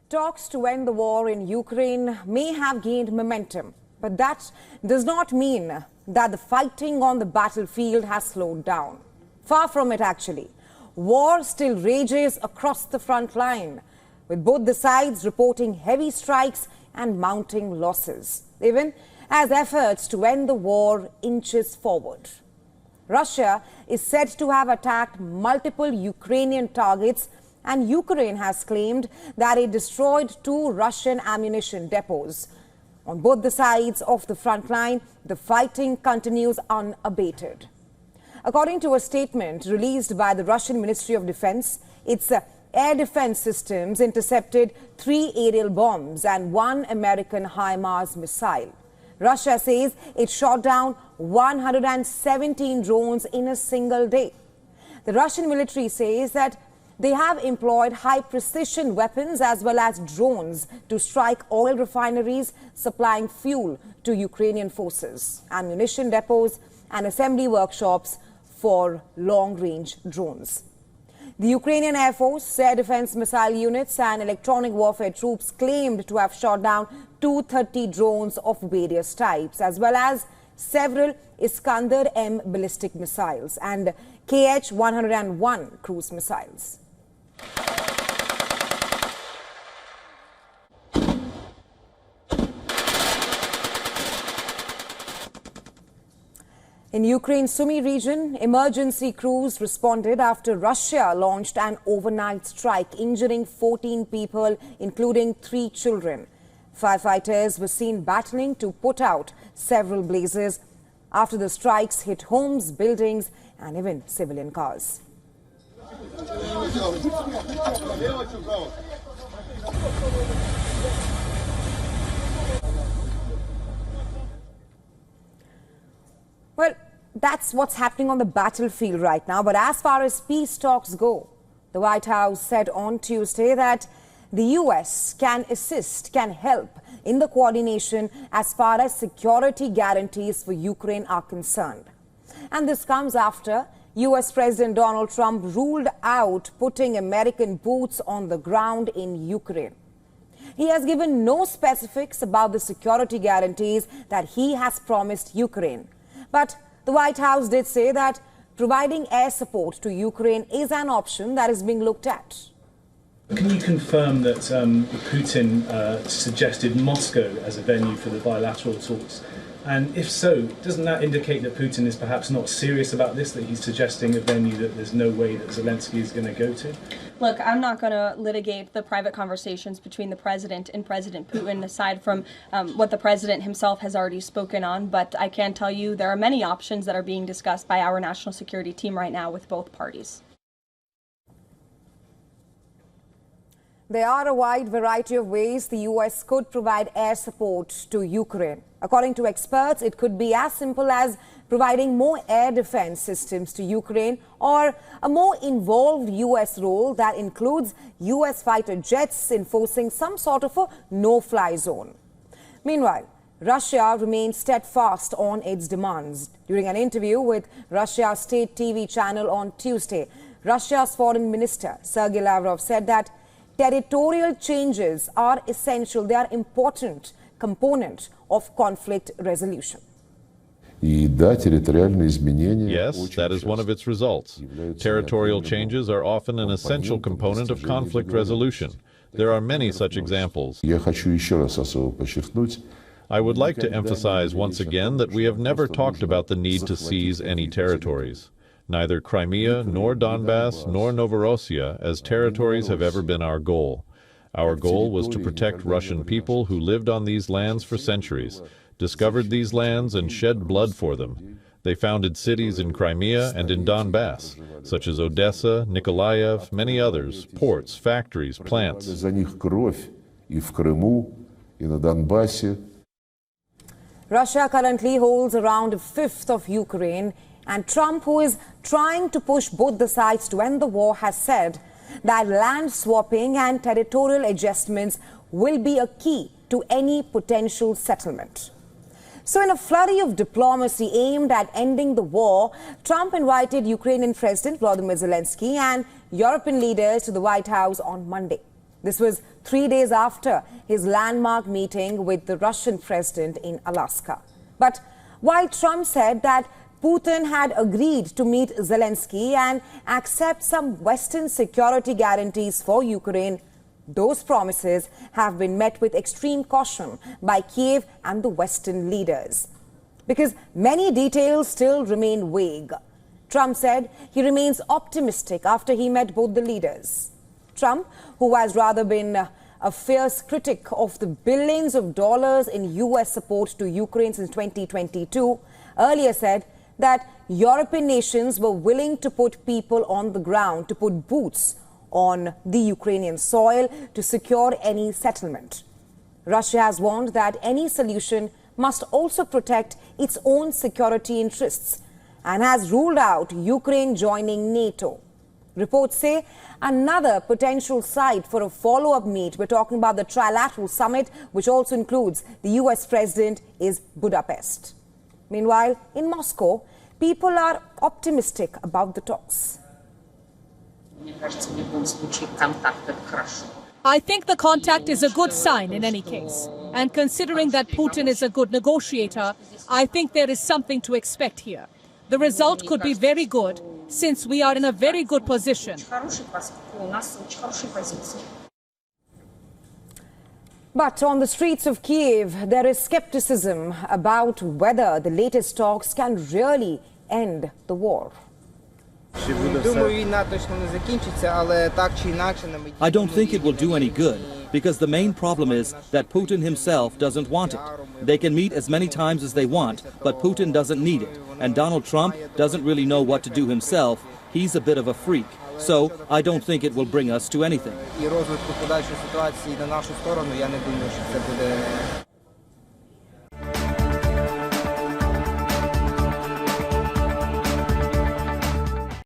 Talks to end the war in Ukraine may have gained momentum, but that does not mean that the fighting on the battlefield has slowed down. Far from it, actually. War still rages across the front line, with both the sides reporting heavy strikes and mounting losses, even as efforts to end the war inches forward. Russia is said to have attacked multiple Ukrainian targets, and Ukraine has claimed that it destroyed 2 Russian ammunition depots. On both the sides of the front line, the fighting continues unabated. According to a statement released by the Russian Ministry of Defense, its air defense systems intercepted 3 aerial bombs and 1 American HIMARS missile. Russia says it shot down 117 drones in a single day. The Russian military says that they have employed high-precision weapons as well as drones to strike oil refineries supplying fuel to Ukrainian forces, ammunition depots and assembly workshops for long-range drones. The Ukrainian Air Force, air defense missile units and electronic warfare troops claimed to have shot down 230 drones of various types, as well as several Iskander-M ballistic missiles and Kh-101 cruise missiles. In Ukraine's Sumy region, emergency crews responded after Russia launched an overnight strike, injuring 14 people, including 3 children. Firefighters were seen battling to put out several blazes after the strikes hit homes, buildings, and even civilian cars. Well, that's what's happening on the battlefield right now. But as far as peace talks go, the White House said on Tuesday that the U.S. can assist, can help in the coordination as far as security guarantees for Ukraine are concerned. And this comes after U.S. President Donald Trump ruled out putting American boots on the ground in Ukraine. He has given no specifics about the security guarantees that he has promised Ukraine. But the White House did say that providing air support to Ukraine is an option that is being looked at. Can you confirm that Putin suggested Moscow as a venue for the bilateral talks? And if so, doesn't that indicate that Putin is perhaps not serious about this, that he's suggesting a venue that there's no way that Zelensky is going to go to? Look, I'm not going to litigate the private conversations between the president and President Putin, aside from what the president himself has already spoken on. But I can tell you there are many options that are being discussed by our national security team right now with both parties. There are a wide variety of ways the U.S. could provide air support to Ukraine. According to experts, it could be as simple as providing more air defense systems to Ukraine, or a more involved U.S. role that includes U.S. fighter jets enforcing some sort of a no-fly zone. Meanwhile, Russia remains steadfast on its demands. During an interview with Russia's state TV channel on Tuesday, Russia's foreign minister Sergei Lavrov said that territorial changes are essential. They are important component of conflict resolution. Yes, that is one of its results. Territorial changes are often an essential component of conflict resolution. There are many such examples. I would like to emphasize once again that we have never talked about the need to seize any territories. Neither Crimea, nor Donbass, nor Novorossiya as territories have ever been our goal. Our goal was to protect Russian people who lived on these lands for centuries, discovered these lands and shed blood for them. They founded cities in Crimea and in Donbass, such as Odessa, Nikolaev, many others, ports, factories, plants. Russia currently holds around a fifth of Ukraine, and Trump, who is trying to push both the sides to end the war, has said that land swapping and territorial adjustments will be a key to any potential settlement. So in a flurry of diplomacy aimed at ending the war, Trump invited Ukrainian President Volodymyr Zelensky and European leaders to the White House on Monday. This was 3 days after his landmark meeting with the Russian president in Alaska. But while Trump said that Putin had agreed to meet Zelensky and accept some Western security guarantees for Ukraine, those promises have been met with extreme caution by Kyiv and the Western leaders. Because many details still remain vague. Trump said he remains optimistic after he met both the leaders. Trump, who has rather been a fierce critic of the billions of dollars in U.S. support to Ukraine since 2022, earlier said that European nations were willing to put people on the ground, to put boots on the Ukrainian soil to secure any settlement. Russia has warned that any solution must also protect its own security interests and has ruled out Ukraine joining NATO. Reports say another potential site for a follow-up meet, we're talking about the trilateral summit, which also includes the US president, is Budapest. Meanwhile, in Moscow, people are optimistic about the talks. I think the contact is a good sign in any case. And considering that Putin is a good negotiator, I think there is something to expect here. The result could be very good, since we are in a very good position. But on the streets of Kyiv, there is skepticism about whether the latest talks can really end the war. I don't think it will do any good, because the main problem is that Putin himself doesn't want it. They can meet as many times as they want, but Putin doesn't need it. And Donald Trump doesn't really know what to do himself. He's a bit of a freak. So I don't think it will bring us to anything.